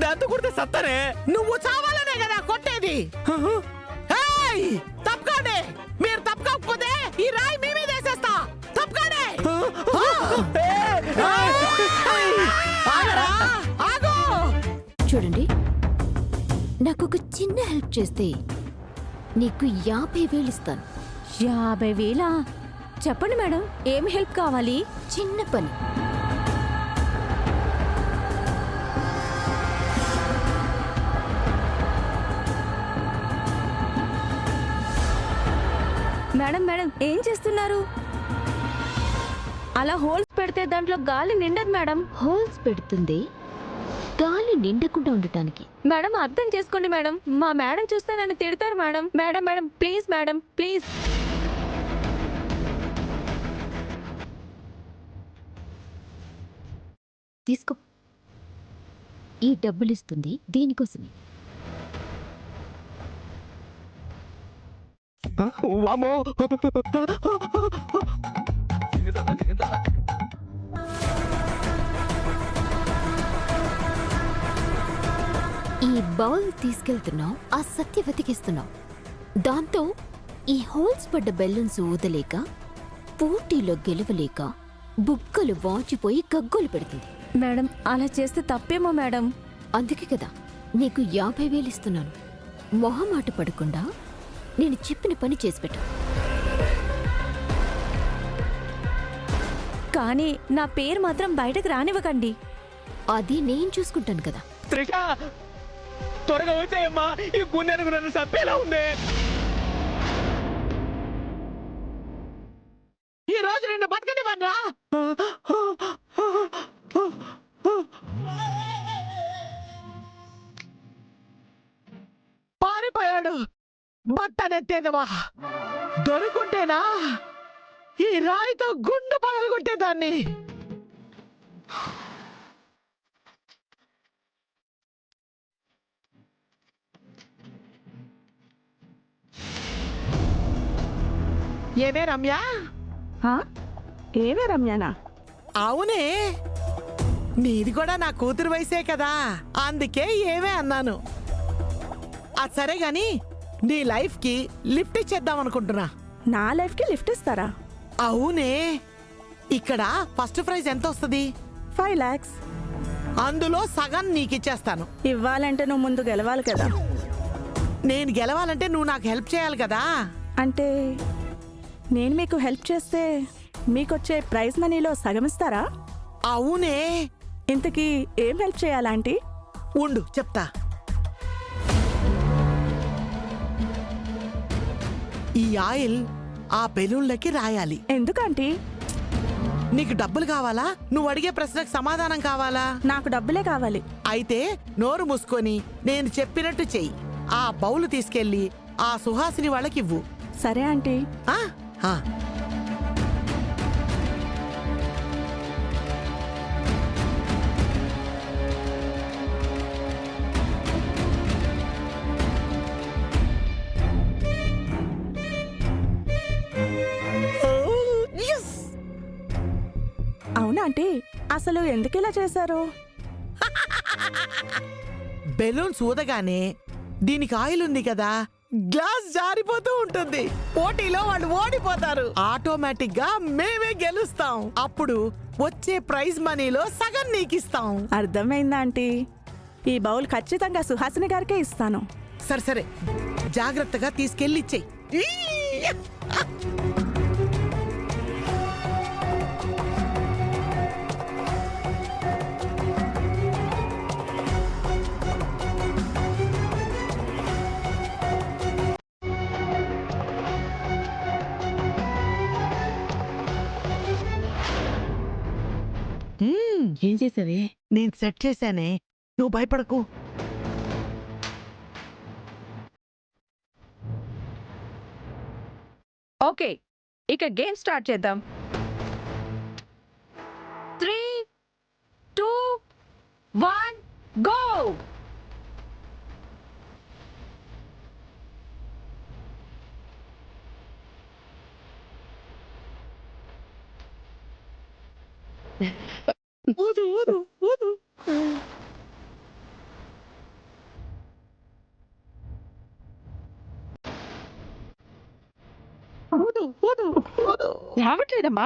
దాంతో కొడితే సత్తనే. నువ్వు చావాలనే కదా కొట్టేది. తప్పకండి, మీరు తప్పకపోతే ఈ రాయి మీ మీద వేసేస్తా. తప్పకండి. చూడండి, నాకొక చిన్న హెల్ప్ చేస్తే నీకు 50,000 ఇస్తాను. 50,000? చెప్పండి మేడం, ఏం హెల్ప్ కావాలి? చిన్న పని. మేడం మేడం ఏం చేస్తున్నారు? అలా హోల్స్ పెడితే దాంట్లో గాలి నిండదు మేడం. హోల్స్ పెడుతుంది గాలి నిండకుండా ఉండటానికి. మేడం అర్థం చేసుకోండి మేడం, మా మేడం చూస్తే నన్ను తిడతారు madam. Madam madam please madam please. తీసుకో, ఈ డబ్బులు ఇస్తుంది దీనికోసమే. వామో, ఈ బౌల్ తీసుకెళ్తున్నావు, ఆ సత్యవతికిస్తున్నావు. దాంతో ఈ హోల్స్ పడ్డ బెలూన్స్ ఊదలేక, పోటీలో గెలవలేక బుగ్గలు వాచిపోయి గగ్గోలు పెడుతుంది. మేడం అలా చేస్తే తప్పేమో మేడం. అందుకే కదా నీకు 50,000 ఇస్తున్నాను. మొహమాట పడకుండా నేను చెప్పిన పని చేసి పెట్టు. కానీ నా పేరు మాత్రం బయటకు రానివ్వకండి. అది నేను చూసుకుంటాను కదా. త్రిష త్వరగా వచ్చాయమ్మా, ఈ గుండెను నన్ను చంపేలా ఉంది. ఈ రోజు నిన్ను బతకనివ్వరా. పారిపోయాడు బట్టనెత్తేదవా. దొరుకుంటేనా ఈ రాయితో గుండు పగలగొట్టేదాన్ని. ఏమే రమ్య? ఏమే రమ్యానా? అవునే, నీది కూడా నా కూతురు వయసే కదా, అందుకే ఏమే అన్నాను. అది సరే గాని నీ లైఫ్ కి లిఫ్ట్ ఇచ్చేద్దాం అనుకుంటున్నా. నా లైఫ్ కి లిఫ్ట్ ఇస్తారా? అవునే, ఇక్కడ ఫస్ట్ ప్రైజ్ ఎంత వస్తుంది? 5 lakhs. అందులో సగం నీకిచ్చేస్తాను. ఇవ్వాలంటే నువ్వు ముందు గెలవాలి కదా. నేను గెలవాలంటే నువ్వు నాకు హెల్ప్ చేయాలి కదా. అంటే నేను మీకు హెల్ప్ చేస్తే మీకొచ్చే ప్రైజ్ మనీలో సగం ఇస్తారా? అవునే. ఇంతకీ ఏం హెల్ప్ చేయాలంటీ? ఉండు చెప్తా. ఈ ఆయిల్ ఆ బెలూన్లకి రాయాలి. ఎందుకంటీ? నీకు డబ్బులు కావాలా? నువ్వు అడిగే ప్రశ్నకు సమాధానం కావాలా? నాకు డబ్బులే కావాలి. అయితే నోరు మూసుకొని నేను చెప్పినట్టు చెయ్యి. ఆ బౌలు తీసుకెళ్లి ఆ సుహాసిని వాళ్ళకివ్వు. సరే ఆంటీ. ఆ? ఆ. అవునా ఆంటీ, అసలు ఎందుకు ఇలా చేశారు? బెలూన్స్ ఊదగానే దీనికి ఆయిల్ ఉంది కదా, గ్లాస్ జారిపోతూ ఉంటుంది. పోటీలో వాళ్ళు ఓడిపోతారు. ఆటోమేటిక్ గా మేమే గెలుస్తాం. అప్పుడు వచ్చే ప్రైజ్ మనీలో సగం నీకిస్తాం. అర్థమైందా ఆంటీ? ఈ బౌల్ ఖచ్చితంగా సుహాసిని గారికే ఇస్తాను. సరే సరే, జాగ్రత్తగా తీసుకెళ్ళి ఇచ్చేయి. ఏం చేసావే? నేను సెట్ చేశానే, నువ్వు భయపడకు. ఓకే, ఇక గేమ్ స్టార్ట్ చేద్దాం. 3, 2, 1 గో. ఊదు ఊదు ఊదు. రావట్లేదమ్మా.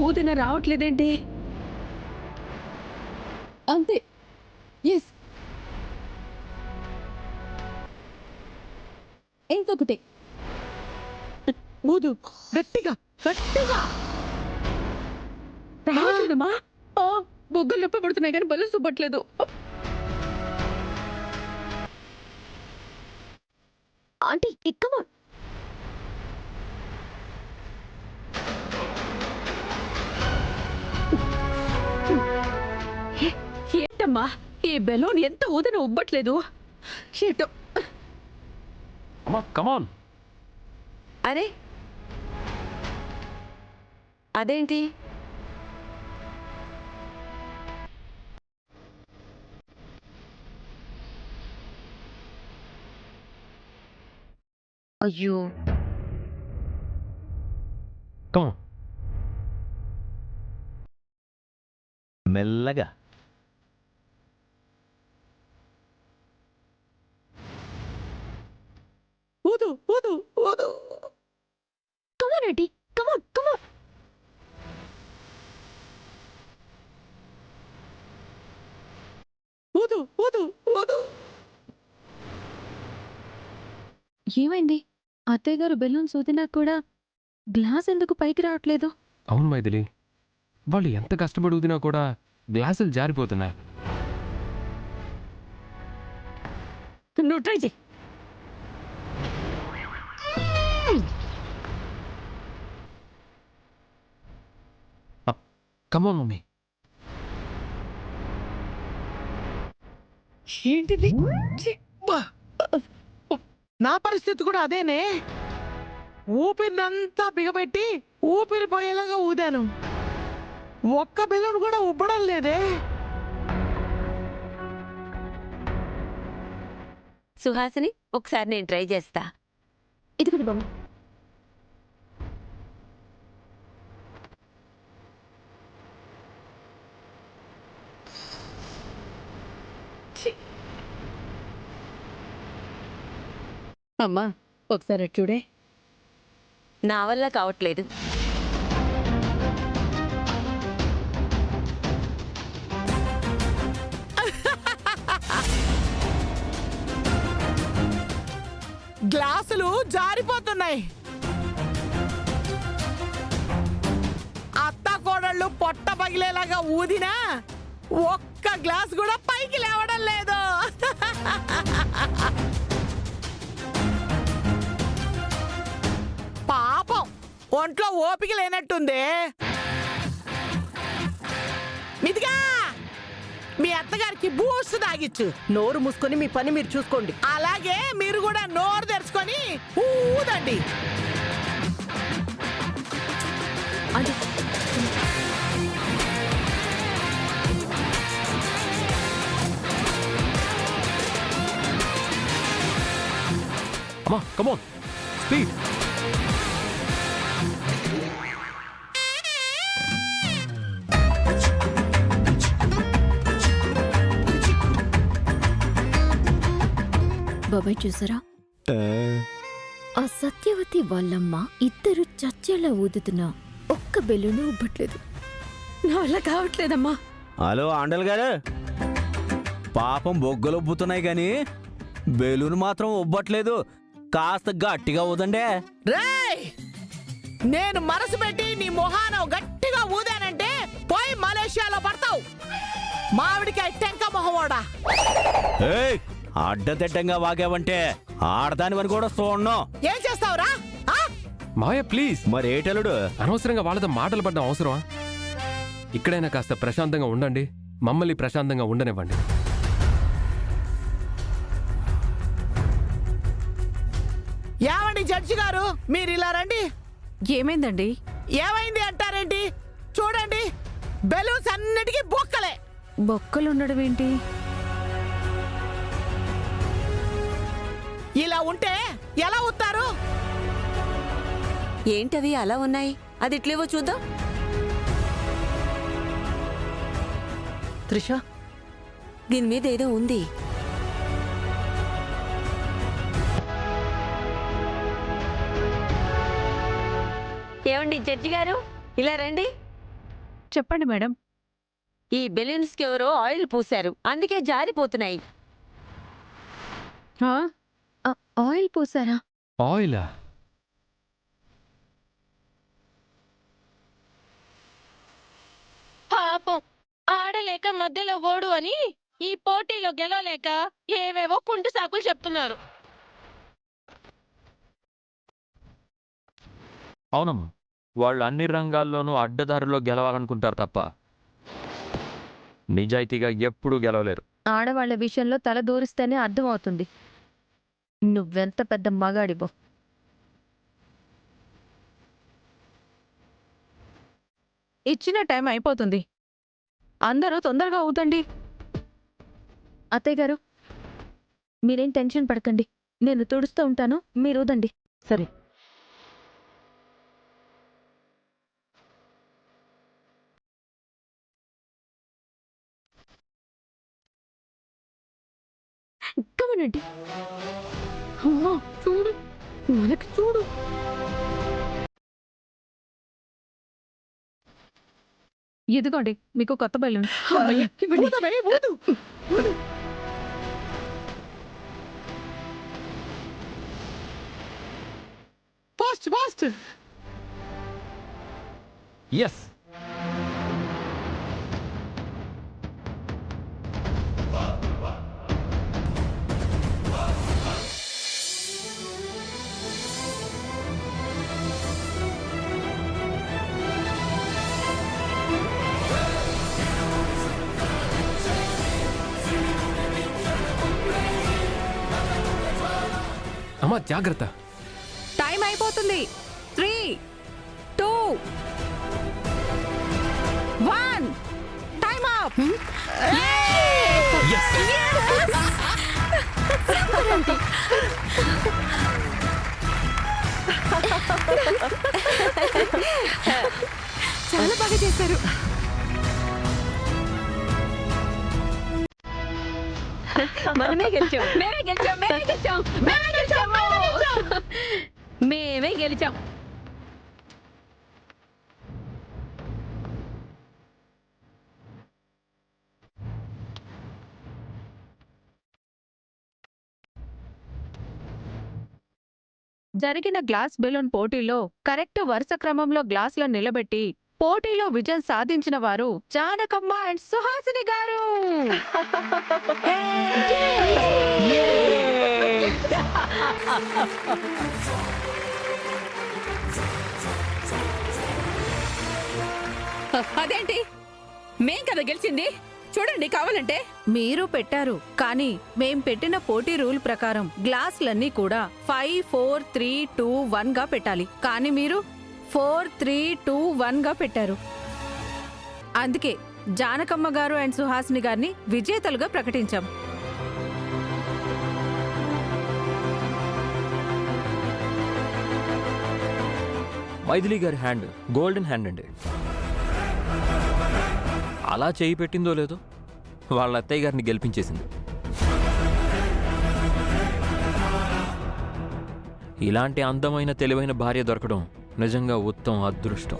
ఊదిన రావట్లేదేంటి? అంతే. ఎస్, ఇంకొకటి. ఊదు గట్టిగా గట్టిగా. రావట్లేదమ్మా. బొగ్గలు నొప్పి పడుతున్నాయి కానీ బలు చూపట్లేదు. Aunty come on. ఏంటమ్మా ఈ బెలూన్ ఎంత ఊదిన ఉబ్బట్లేదు? ఏంటో. అమ్మా కమాన్. అరే అదేంటి? అయ్యో, కమాన్ మెల్లగా. ఊదు ఊదు ఊదు. Come on aunty, come on come on. ఊదు ఊదు ఊదు. ఏమైంది? అత్తయ్య గారు బెలూన్స్ ఊదినా కూడా గ్లాస్ ఎందుకు పైకి రావట్లేదు? అవును మైథిలి, వాళ్ళు ఎంత కష్టపడి ఊదినా కూడా గ్లాసులు జారిపోతున్నాయి. నువ్వు ట్రై చేయి. Come on mummy. ఏంటిది? నా పరిస్థితి కూడా అదేనే. ఊపిరినంతా బిగబెట్టి ఊపిరి పోయేలాగా ఊదాను. ఒక్క బెలూన్ కూడా ఉబ్బడం లేదే. సుహాసిని, ఒకసారి నేను ట్రై చేస్తా. ఇదిగోండి బామ్మ. అమ్మా ఒకసారి అటు చూడే. నా వల్ల కావట్లేదు. గ్లాసులు జారిపోతున్నాయి. అత్త కోడళ్ళు పొట్ట పగిలేలాగా ఊదినా ఒక్క గ్లాస్ కూడా పైకి లేవడం లేదు. పాపం ఒంట్లో ఓపిక లేనట్టుంది. మిదిగా మీ అత్తగారికి బూస్ట్ తాగిచ్చు. నోరు మూసుకొని మీ పని మీరు చూసుకోండి. అలాగే మీరు కూడా నోరు తెరుచుకొని ఊదండి. ఆంటీ అమ్మా కమాన్ స్పీడ్. బాబాయ్ చూసారా, ఆ సత్యవతి వాళ్ళమ్మ ఇద్దరు చచ్చేలా ఊదుతున్నా ఒక్క బెలూను ఉబ్బట్లేదు. నా వల్ల కావట్లేదమ్మా. హలో ఆండల్ గారు, పాపం బొగ్గలు ఉబ్బుతున్నాయి కానీ బెలూన్ మాత్రం ఉబ్బట్లేదు. కాస్త గట్టిగా ఊదండే. రేయ్, నేను మనసు పెట్టి నీ మొహాన గట్టిగా ఊదానంటే పోయి మలేషియాలో పడతావు. మామిడికాయ టెంక మొహమోడా. ఏయ్, అడ్డదిడ్డంగా వాగావంటే ఆడదానివని కూడా చూడను. ఏం చేస్తావురా? మాయ ప్లీజ్. మరేటలుడు అనవసరంగా వాళ్ళతో మాటలు పడ్డం అవసరమా? ఇక్కడైనా కాస్త ప్రశాంతంగా ఉండండి, మమ్మల్ని ప్రశాంతంగా ఉండనివ్వండి. ఏమండి జడ్జి గారు, మీరు ఇలా రండి. ఏమైందండి? ఏమైంది అంటారేంటి? చూడండి, బెలూన్స్ అన్నిటికీ బొక్కలే. బొక్కలు ఉండడం ఏంటి? ఇలా ఉంటే ఎలా ఉత్తారు? ఏంటవి అలా ఉన్నాయి? అది ఇట్లేవో చూద్దాం. త్రిష, దీని మీద ఏదో ఉంది. ఏమండి జడ్జి గారు, ఇలా రండి. చెప్పండి మేడం. ఈ బెలూన్స్ కి ఎవరో ఆయిల్ పూశారు, అందుకే జారిపోతున్నాయి. ఆయిల్ పోసారా? ఆయిలా? పాపం, ఆడలేక మధ్యలో ఓడు అని ఈ పోటీలో గెలవలేక ఏవేవో కుంటి సాకులు చెప్తున్నారు. అవునమ్మా, వాళ్ళు అన్ని రంగాల్లోనూ అడ్డదారిలో గెలవాలనుకుంటారు తప్ప నిజాయితీగా ఎప్పుడూ గెలవలేరు. ఆడవాళ్ల విషయంలో తల దూరిస్తేనే అర్థమవుతుంది నువ్వెంత పెద్ద మగాడివో. ఇచ్చిన టైం అయిపోతుంది. అందరూ తొందరగా అవుతండి. అత్తయ్య గారు, మీరేం టెన్షన్ పడకండి, నేను తుడుస్తూ ఉంటాను, మీరు ఊదండి. సరే. కమనండి. అమ్మా చూడు, మనకి చూడు. ఇదిగోండి మీకు కొత్త బెలూన్. Fast fast. ఎస్. అమ్మా జాగ్రత్త. టైం అయిపోతుంది. 3, 2, 1 టైం అప్. చాలా బాగా చేశారు. మనమే గెలిచాం, మేమే గెలిచాం, మేమే గెలిచాం, మేమే గెలిచాం, మేమే గెలిచాం. జరిగిన గ్లాస్ బెలూన్ పోటీలో కరెక్ట్ వరుస క్రమంలో గ్లాసులను నిలబెట్టి పోటీలో విజయం సాధించిన వారు జానకమ్మ అండ్ సుహాసిని గారు. అదేంటి, మేం కదా గెలిచింది? చూడండి కావాలంటే. మీరు పెట్టారు, కానీ మేం పెట్టిన పోటీ రూల్ ప్రకారం గ్లాసులన్నీ కూడా 5, 4, 3, 2, 1 గా పెట్టాలి. కానీ మీరు 4, 3, 2, 1 గా పెట్టారు. అందుకే జానకమ్మ గారు అండ్ సుహాసిని గారిని విజేతలుగా ప్రకటించాం. మైథిలి గారి హ్యాండ్ గోల్డెన్ హ్యాండ్ అండి. అలా చేయి పెట్టిందో లేదో వాళ్ళ అత్తయ్య గారిని గెలిపించేసింది. ఇలాంటి అందమైన తెలివైన భార్య దొరకడం నిజంగా ఉత్తమ అదృష్టం.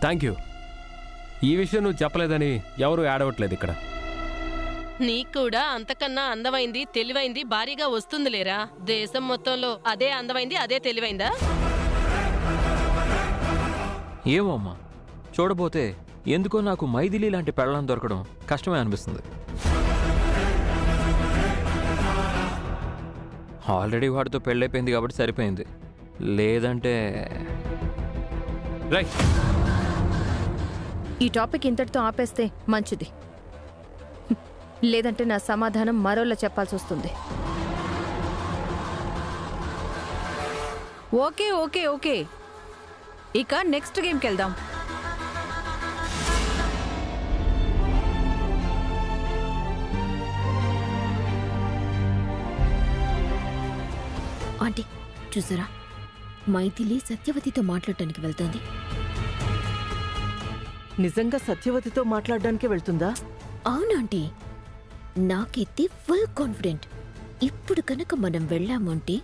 Thank you. ఈ విషయం నువ్వు చెప్పలేదని ఎవరు ఏడవట్లేదు ఇక్కడ. నీకు కూడా అంతకన్నా అందమైంది తెలివైంది భారీగా వస్తుంది లేరా? దేశం మొత్తంలో అదే అందమైంది అదే తెలివైందా? ఏమో అమ్మా, చూడబోతే ఎందుకో నాకు మైథిలి లాంటి పెళ్ళాం దొరకడం కష్టమే అనిపిస్తుంది. ఆల్రెడీ వాడితో పెళ్ళైపోయింది కాబట్టి సరిపోయింది, లేదంటే రైట్. ఈ టాపిక్ ఇంతటితో ఆపేస్తే మంచిది, లేదంటే నా సమాధానం మరోలా చెప్పాల్సి వస్తుంది. ఓకే ఓకే ఓకే, ఇక నెక్స్ట్ గేమ్కి వెళ్దాం. ఆంటీ చూసారా, మైథిలి సత్యవతితో మాట్లాడటానికి వెళ్తోంది. నిజంగా సత్యవతితో మాట్లాడడానికి వెళ్తుందా? అవునాంటీ, నాకైతే ఫుల్ కాన్ఫిడెంట్. ఇప్పుడు కనుక మనం వెళ్ళామంటే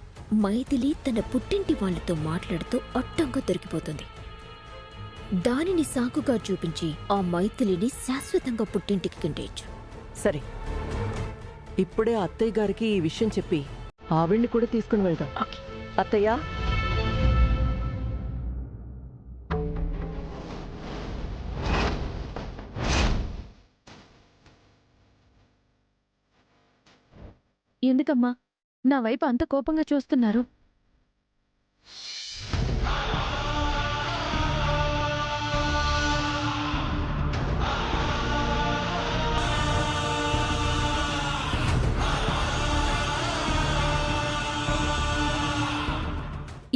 మైథిలి తన పుట్టింటి వాళ్ళతో మాట్లాడుతూ అడ్డంగా దొరికిపోతుంది. దానిని సాకుగా చూపించి ఆ మైథిలిని శాశ్వతంగా పుట్టింటికి కింటేయచ్చు. సరే, ఇప్పుడే అత్తయ్య గారికి ఈ విషయం చెప్పి ఆవిడ్ని కూడా తీసుకుని వెళ్దాం. అత్తయ్య, ఎందుకమ్మా నా వైపు అంత కోపంగా చూస్తున్నారు?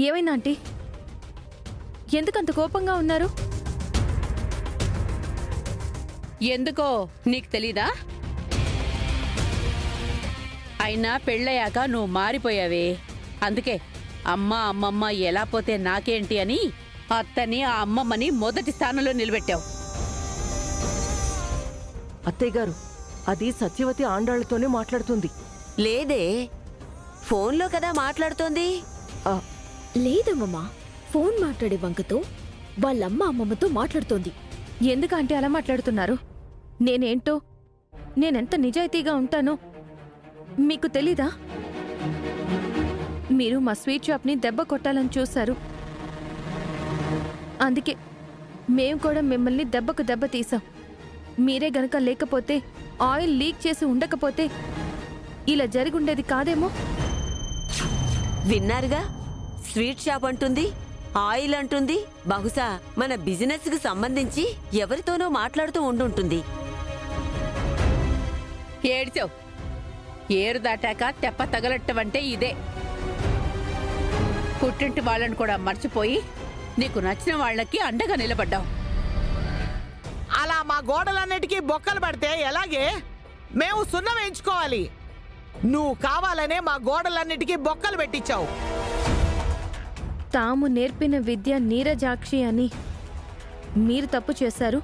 ఏమైంది ఆంటీ? ఎందుకంత కోపంగా ఉన్నారు? ఎందుకో నీకు తెలీదా? అయినా పెళ్ళయ్యాక నువ్వు మారిపోయావే. అందుకే అమ్మమ్మ ఎలా పోతే నాకేంటి అని అత్తని ఆ అమ్మమ్మని మొదటి స్థానంలో నిలబెట్టావు. అత్తయ్య గారు, అది సత్యవతి ఆండాళ్లతోనే మాట్లాడుతుంది. లేదే, ఫోన్లో కదా మాట్లాడుతోంది. లేదమ్మమ్మా, ఫోన్ మాట్లాడే వంకతో వాళ్ళమ్మ అమ్మమ్మతో మాట్లాడుతోంది. ఎందుకంటే అలా మాట్లాడుతున్నారు? నేనేంటో, నేనెంత నిజాయితీగా ఉంటానో మీకు తెలీదా? మీరు మా స్వీట్ షాప్ని దెబ్బ కొట్టాలని చూశారు. అందుకే మేం కూడా మిమ్మల్ని దెబ్బకు దెబ్బ తీసాం. మీరే గనక లేకపోతే, ఆయిల్ లీక్ చేసి ఉండకపోతే ఇలా జరిగుండేది కాదేమో. విన్నారుగా, స్వీట్ షాప్ అంటుంది, ఆయిల్ అంటుంది. బహుశా మన బిజినెస్ కు సంబంధించి ఎవరితోనో మాట్లాడుతూ ఉండుంటుంది. ఏడ్చావు. ఏరు దాటాక తెప్ప తగలట్టవంటే ఇదే. పుట్టింటి వాళ్ళని కూడా మర్చిపోయి నీకు నచ్చిన వాళ్ళకి అండగా నిలబడ్డావు. అలా మా గోడలన్నిటికీ బొక్కలు పడితే ఎలాగే? మేము సున్నం వేయించుకోవాలి. నువ్వు కావాలనే మా గోడలన్నిటికీ బొక్కలు పెట్టించావు. తాము నేర్పిన విద్య నీరజాక్షి అని మీరు తప్పు చేశారు,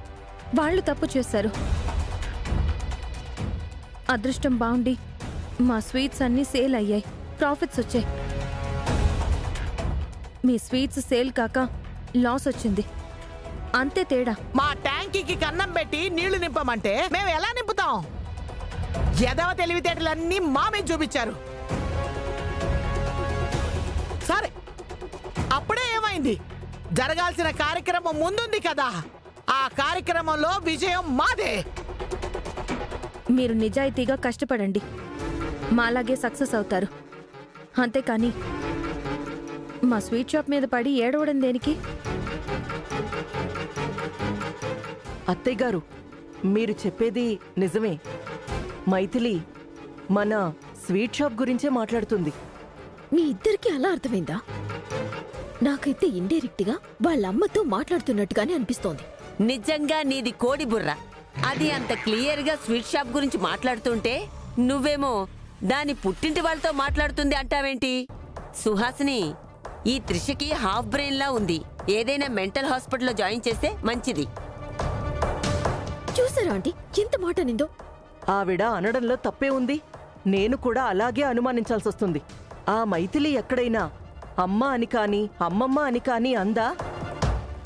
వాళ్ళు తప్పు చేశారు. అదృష్టం బాగుండి మా స్వీట్స్ అన్నీ సేల్ అయ్యాయి, ప్రాఫిట్స్ వచ్చాయి. మీ స్వీట్స్ సేల్ కాక లాస్ వచ్చింది, అంతే తేడా. మా ట్యాంకీకి కన్నం పెట్టి నీళ్లు నింపమంటే మేము ఎలా నింపుతాం? ఎదవ తెలివితేటలన్నీ మా మీద చూపించారు. సరే, అప్పుడే ఏమైంది? జరగాల్సిన కార్యక్రమం ముందుంది కదా, ఆ కార్యక్రమంలో విజయం మాదే. మీరు నిజాయితీగా కష్టపడండి, మాలాగే సక్సెస్ అవుతారు. అంతేకాని మా స్వీట్ షాప్ మీద పడి ఏడవడం దేనికి? అత్తయ్య గారు, మీరు చెప్పేది నిజమే. మైథిలి మన స్వీట్ షాప్ గురించే మాట్లాడుతుంది. మీ ఇద్దరికీ అలా అర్థమైందా? నాకైతే ఇండైరెక్ట్గా వాళ్ళమ్మతో మాట్లాడుతున్నట్టుగానే అనిపిస్తోంది. నిజంగా నీది కోడి బుర్ర. అది అంత క్లియర్ గా స్వీట్ షాప్ గురించి మాట్లాడుతుంటే నువ్వేమో దాని పుట్టింటి వాళ్ళతో మాట్లాడుతుంది అంటావేంటి? సుహాసిని, ఈ త్రిషకి హాఫ్ బ్రెయిన్ లా ఉంది. ఏదైనా మెంటల్ హాస్పిటల్లో జాయిన్ చేస్తే మంచిది. చూసారా ఆంటీ ఎంత మాట నిందో? ఆవిడ అనడంలో తప్పే ఉంది. నేను కూడా అలాగే అనుమానించాల్సి వస్తుంది. ఆ మైథిలి ఎక్కడైనా అమ్మ అని కాని అమ్మమ్మ అని కాని అందా?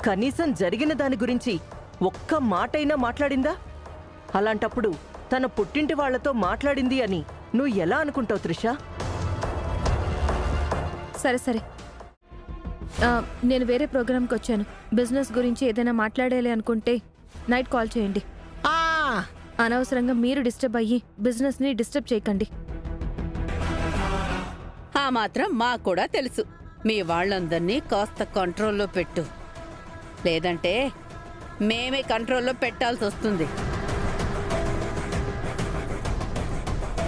కనీసం జరిగిన దాని గురించి ఒక్క మాటైనా మాట్లాడిందా? అలాంటప్పుడు తన పుట్టింటి వాళ్లతో మాట్లాడింది అని నువ్వు ఎలా అనుకుంటావు త్రిష? సరే సరే, నేను వేరే ప్రోగ్రామ్కి వచ్చాను. బిజినెస్ గురించి ఏదైనా మాట్లాడాలి అనుకుంటే నైట్ కాల్ చేయండి. అనవసరంగా మీరు డిస్టర్బ్ అయ్యి బిజినెస్ని డిస్టర్బ్ చేయకండి. ఆ మాత్రం మాకు కూడా తెలుసు. మీ వాళ్ళందరినీ కాస్త కంట్రోల్లో పెట్టు, లేదంటే మేమే కంట్రోల్లో పెట్టాల్సి వస్తుంది.